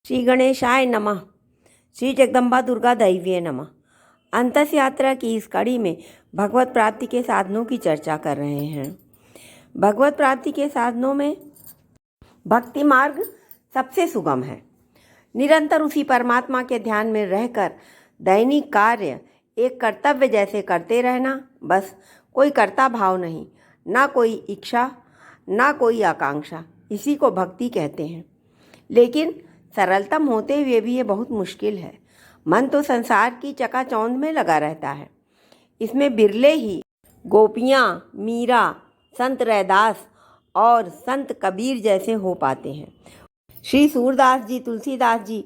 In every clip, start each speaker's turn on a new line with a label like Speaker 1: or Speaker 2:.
Speaker 1: श्री गणेशाय नमः। श्री जगदम्बा दुर्गा दैवीय नमः। अंतस यात्रा की इस कड़ी में भगवत प्राप्ति के साधनों की चर्चा कर रहे हैं। भगवत प्राप्ति के साधनों में भक्ति मार्ग सबसे सुगम है। निरंतर उसी परमात्मा के ध्यान में रहकर दैनिक कार्य एक कर्तव्य जैसे करते रहना, बस। कोई कर्ता भाव नहीं, ना कोई इच्छा, ना कोई आकांक्षा, इसी को भक्ति कहते हैं। लेकिन सरलतम होते हुए भी ये बहुत मुश्किल है। मन तो संसार की चकाचौंध में लगा रहता है। इसमें बिरले ही गोपियाँ, मीरा, संत रैदास और संत कबीर जैसे हो पाते हैं। श्री सूरदास जी, तुलसीदास जी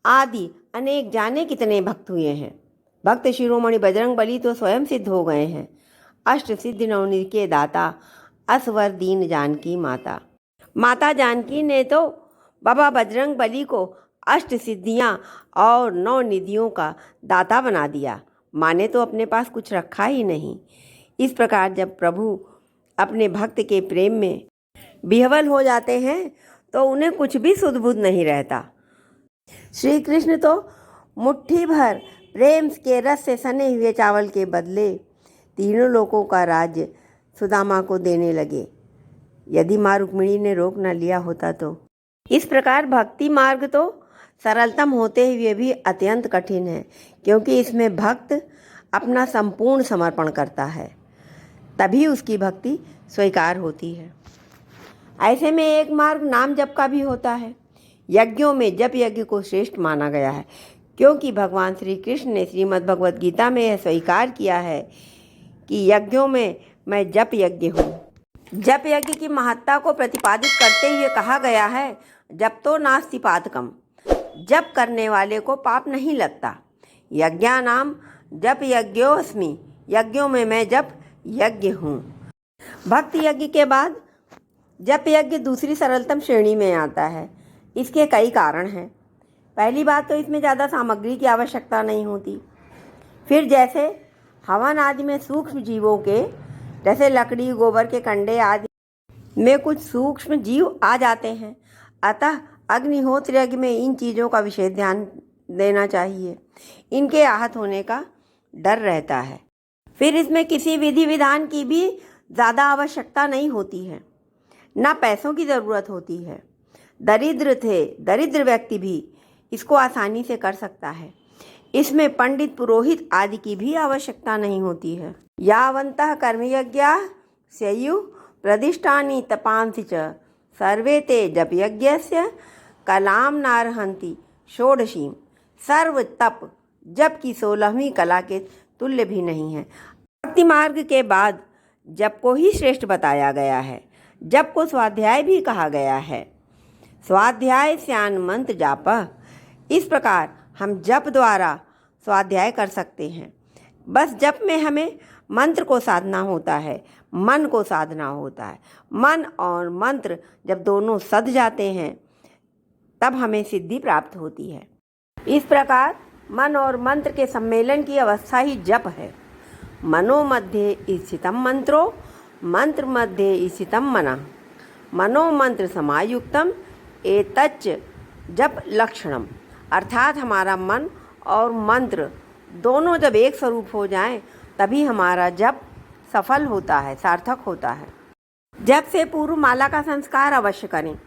Speaker 1: आदि अनेक जाने कितने भक्त हुए हैं। भक्त शिरोमणि बजरंगबली तो स्वयं सिद्ध हो गए हैं। अष्ट सिद्धि नवनिधि के दाता, असवर दीन जानकी माता। माता जानकी ने तो बाबा बजरंगबली को अष्ट सिद्धियाँ और 9 निधियों का दाता बना दिया। माँ ने तो अपने पास कुछ रखा ही नहीं। इस प्रकार जब प्रभु अपने भक्त के प्रेम में विह्वल हो जाते हैं तो उन्हें कुछ भी सुध बुध नहीं रहता। श्री कृष्ण तो मुट्ठी भर प्रेम के रस से सने हुए चावल के बदले तीनों लोकों का राज्य सुदामा को देने लगे। यदि माँ रुक्मिणी ने रोक न लिया होता तो। इस प्रकार भक्ति मार्ग तो सरलतम होते हुए भी अत्यंत कठिन है, क्योंकि इसमें भक्त अपना संपूर्ण समर्पण करता है, तभी उसकी भक्ति स्वीकार होती है। ऐसे में एक मार्ग नाम जप का भी होता है। यज्ञों में जप यज्ञ को श्रेष्ठ माना गया है, क्योंकि भगवान श्री कृष्ण ने श्रीमद् भगवद गीता में यह स्वीकार किया है कि यज्ञों में मैं जप यज्ञ हूँ। जप यज्ञ की महत्ता को प्रतिपादित करते हुए कहा गया है, जप तो नास्ति पातकम, जप करने वाले को पाप नहीं लगता। यज्ञानाम जप यज्ञोस्मि, यज्ञों में मैं जप यज्ञ हूँ। भक्त यज्ञ के बाद जप यज्ञ दूसरी सरलतम श्रेणी में आता है। इसके कई कारण हैं। पहली बात तो इसमें ज़्यादा सामग्री की आवश्यकता नहीं होती। फिर जैसे हवन आदि में सूक्ष्म जीवों के, जैसे लकड़ी, गोबर के कंडे आदि में कुछ सूक्ष्म जीव आ जाते हैं, अतः अग्निहोत्र यज्ञ में इन चीज़ों का विशेष ध्यान देना चाहिए। इनके आहत होने का डर रहता है। फिर इसमें किसी विधि विधान की भी ज़्यादा आवश्यकता नहीं होती है, ना पैसों की ज़रूरत होती है। दरिद्र व्यक्ति भी इसको आसानी से कर सकता है। इसमें पंडित, पुरोहित आदि की भी आवश्यकता नहीं होती है। यावन्तः कर्मयज्ञाः स्युः प्रतिष्ठानि तपांसि च सर्वे ते जप यज्ञस्य कलाम नार्हन्ति षोडशीं। सर्व तप जप की 16वीं कला के तुल्य भी नहीं है। भक्ति मार्ग के बाद जप को ही श्रेष्ठ बताया गया है। जप को स्वाध्याय भी कहा गया है। स्वाध्याय स्यान मंत्र जापः। इस प्रकार हम जप द्वारा स्वाध्याय कर सकते हैं। बस जप में हमें मंत्र को साधना होता है, मन को साधना होता है। मन और मंत्र जब दोनों सध जाते हैं तब हमें सिद्धि प्राप्त होती है। इस प्रकार मन और मंत्र के सम्मेलन की अवस्था ही जप है। मनो मध्ये स्थितं मंत्रो, मंत्र मध्ये स्थितं मनः, मनो मंत्र समायुक्तम एतच्च जप लक्षणम। अर्थात हमारा मन और मंत्र दोनों जब एक स्वरूप हो जाएं तभी हमारा जप सफल होता है, सार्थक होता है। जप से पूर्व माला का संस्कार अवश्य करें।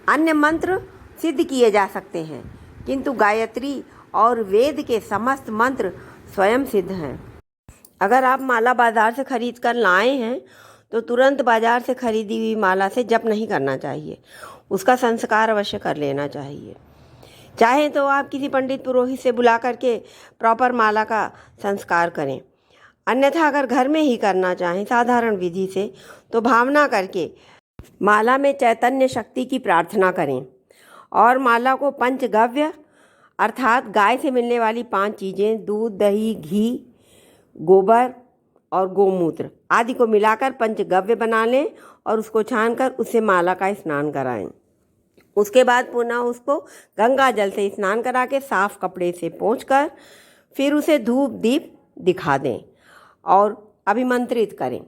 Speaker 1: अन्य मंत्र सिद्ध किए जा सकते हैं, किंतु गायत्री और वेद के समस्त मंत्र स्वयं सिद्ध हैं। अगर आप माला बाजार से खरीद कर लाए हैं तो तुरंत बाजार से खरीदी हुई माला से जप नहीं करना चाहिए। उसका संस्कार अवश्य कर लेना चाहिए। चाहे तो आप किसी पंडित पुरोहित से बुला करके प्रॉपर माला का संस्कार करें। अन्यथा अगर घर में ही करना चाहें साधारण विधि से, तो भावना करके माला में चैतन्य शक्ति की प्रार्थना करें और माला को पंचगव्य अर्थात गाय से मिलने वाली 5 चीज़ें, दूध, दही, घी, गोबर और गोमूत्र आदि को मिलाकर पंचगव्य बना लें और उसको छानकर उससे माला का स्नान कराएं। उसके बाद पुनः उसको गंगा जल से स्नान करा के साफ कपड़े से पोंछकर फिर उसे धूप दीप दिखा दें और अभिमंत्रित करें।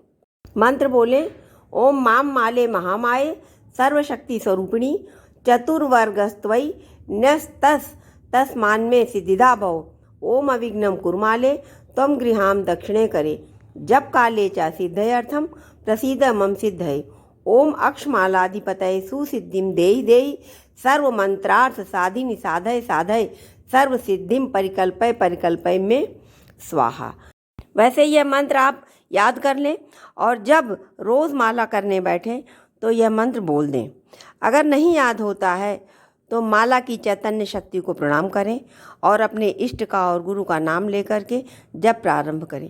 Speaker 1: मंत्र बोलें, ओम माम माले महामाये सर्वशक्ति स्वरूपिणी चतुर्वर्गस्त्वयि न्यस्तस तस्मान में सिद्धिदा भव। ओम अविघ्नं कुर्माले त्वं गृहां दक्षिणे करे। जप काले च सिद्धयर्थं प्रसीद मम सिद्धये। ओम अक्षमालाधिपतये सुसिद्धिं देहि देहि। सर्वमंत्रार्थ साधिनि साधय साधय। सर्व सिद्धिं परिकल्पय परिकल्पय में स्वाहा। वैसे यह मंत्र आप याद कर लें और जब रोज़ माला करने बैठें तो यह मंत्र बोल दें। अगर नहीं याद होता है तो माला की चैतन्य शक्ति को प्रणाम करें और अपने इष्ट का और गुरु का नाम लेकर के जप प्रारंभ करें।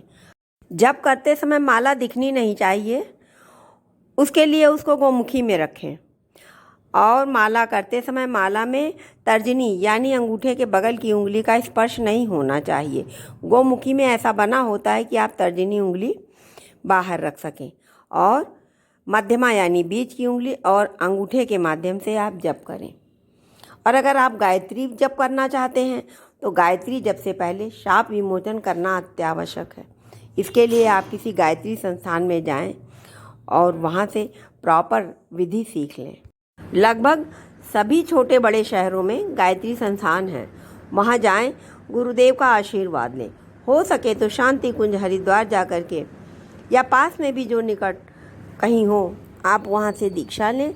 Speaker 1: जप करते समय माला दिखनी नहीं चाहिए, उसके लिए उसको गोमुखी में रखें। और माला करते समय माला में तर्जनी यानी अंगूठे के बगल की उंगली का स्पर्श नहीं होना चाहिए। गोमुखी में ऐसा बना होता है कि आप तर्जनी उंगली बाहर रख सकें और मध्यमा यानी बीच की उंगली और अंगूठे के माध्यम से आप जप करें। और अगर आप गायत्री जप करना चाहते हैं तो गायत्री जप से पहले शाप विमोचन करना अत्यावश्यक है। इसके लिए आप किसी गायत्री संस्थान में जाएं और वहाँ से प्रॉपर विधि सीख लें। लगभग सभी छोटे बड़े शहरों में गायत्री संस्थान हैं, वहाँ जाएं, गुरुदेव का आशीर्वाद लें। हो सके तो शांति कुंज हरिद्वार जा कर के या पास में भी जो निकट कहीं हो आप वहाँ से दीक्षा लें।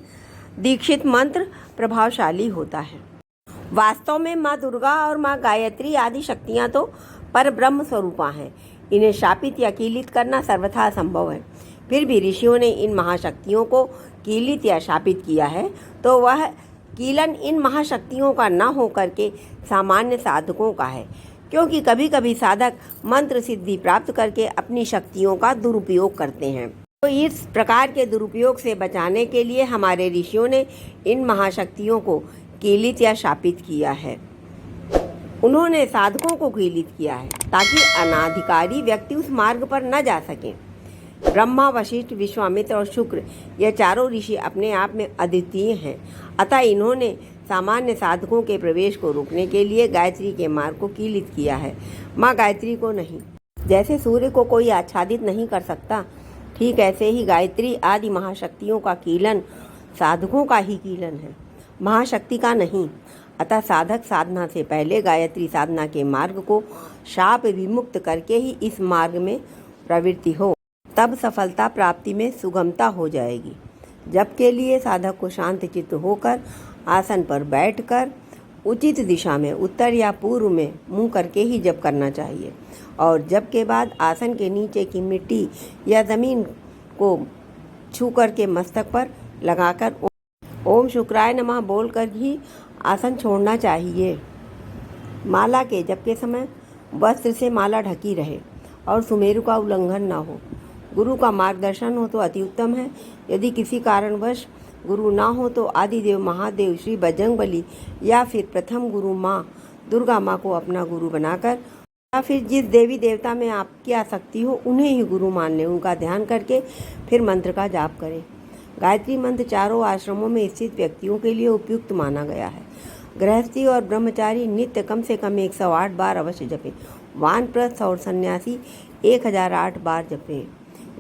Speaker 1: दीक्षित मंत्र प्रभावशाली होता है। वास्तव में माँ दुर्गा और माँ गायत्री आदि शक्तियाँ तो पर ब्रह्म स्वरूपा हैं। इन्हें शापित या कीलित करना सर्वथा असंभव है। फिर भी ऋषियों ने इन महाशक्तियों को कीलित या शापित किया है तो वह कीलन इन महाशक्तियों का न हो करके सामान्य साधकों का है, क्योंकि कभी कभी साधक मंत्र सिद्धि प्राप्त करके अपनी शक्तियों का दुरुपयोग करते हैं। तो इस प्रकार के दुरुपयोग से बचाने के लिए हमारे ऋषियों ने इन महाशक्तियों को कीलित या शापित किया है। उन्होंने साधकों को कीलित किया है ताकि अनाधिकारी व्यक्ति उस मार्ग पर न जा सकें। ब्रह्मा, वशिष्ठ, विश्वामित्र और शुक्र ये चारों ऋषि अपने आप में अद्वितीय हैं। अतः इन्होंने सामान्य साधकों के प्रवेश को रोकने के लिए गायत्री के मार्ग को कीलित किया है, माँ गायत्री को नहीं। जैसे सूर्य को कोई आच्छादित नहीं कर सकता, ठीक ऐसे ही गायत्री आदि महाशक्तियों का कीलन साधकों का ही कीलन है, महाशक्ति का नहीं। अतः साधक साधना से पहले गायत्री साधना के मार्ग को शाप विमुक्त करके ही इस मार्ग में प्रवृत्ति हो, तब सफलता प्राप्ति में सुगमता हो जाएगी। जप के लिए साधक को शांत चित्त होकर आसन पर बैठकर उचित दिशा में उत्तर या पूर्व में मुंह करके ही जप करना चाहिए। और जप के बाद आसन के नीचे की मिट्टी या ज़मीन को छू करके मस्तक पर लगाकर ओम शुक्राय नमः बोलकर ही आसन छोड़ना चाहिए। माला के जप के समय वस्त्र से माला ढकी रहे और सुमेरु का उल्लंघन न हो। गुरु का मार्गदर्शन हो तो अति उत्तम है। यदि किसी कारणवश गुरु ना हो तो आदिदेव महादेव श्री बजरंगबली या फिर प्रथम गुरु माँ दुर्गा माँ को अपना गुरु बनाकर या फिर जिस देवी देवता में आपकी आसक्ति हो उन्हें ही गुरु मान लें। उनका ध्यान करके फिर मंत्र का जाप करें। गायत्री मंत्र चारों आश्रमों में स्थित व्यक्तियों के लिए उपयुक्त माना गया है। गृहस्थी और ब्रह्मचारी नित्य कम से कम 108 बार अवश्य जपें। वानप्रस्थ और सन्यासी 1008 बार जपें।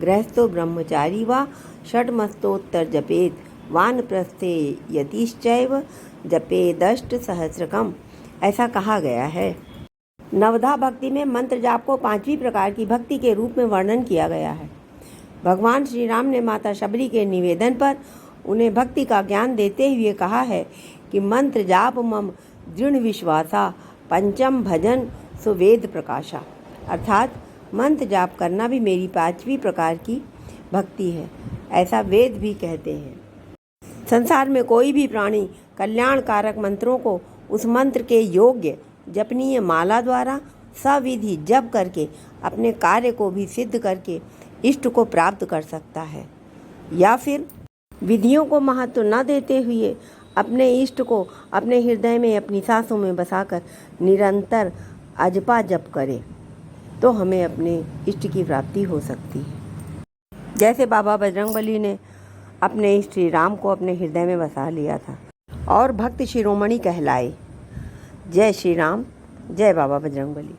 Speaker 1: गृहस्थो ब्रह्मचारी व षड्मस्तोत्तर जपेत। वानप्रस्थे यतिश्चैव जपेदष्ट सहस्रकम, ऐसा कहा गया है। नवधा भक्ति में मंत्र जाप को 5वीं प्रकार की भक्ति के रूप में वर्णन किया गया है। भगवान श्री राम ने माता शबरी के निवेदन पर उन्हें भक्ति का ज्ञान देते हुए कहा है कि मंत्र जाप मम दृढ़ विश्वासा पंचम भजन सुवेद प्रकाशा, अर्थात मंत्र जाप करना भी मेरी 5वीं प्रकार की भक्ति है, ऐसा वेद भी कहते हैं। संसार में कोई भी प्राणी कल्याणकारक मंत्रों को उस मंत्र के योग्य जपनीय माला द्वारा सविधि जप करके अपने कार्य को भी सिद्ध करके इष्ट को प्राप्त कर सकता है, या फिर विधियों को महत्व न देते हुए अपने इष्ट को अपने हृदय में अपनी सांसों में बसाकर निरंतर अजपा जप करे तो हमें अपने इष्ट की प्राप्ति हो सकती है। जैसे बाबा बजरंगबली ने अपने इष्ट श्री राम को अपने हृदय में बसा लिया था और भक्त शिरोमणि कहलाए। जय श्री राम, जय बाबा बजरंगबली।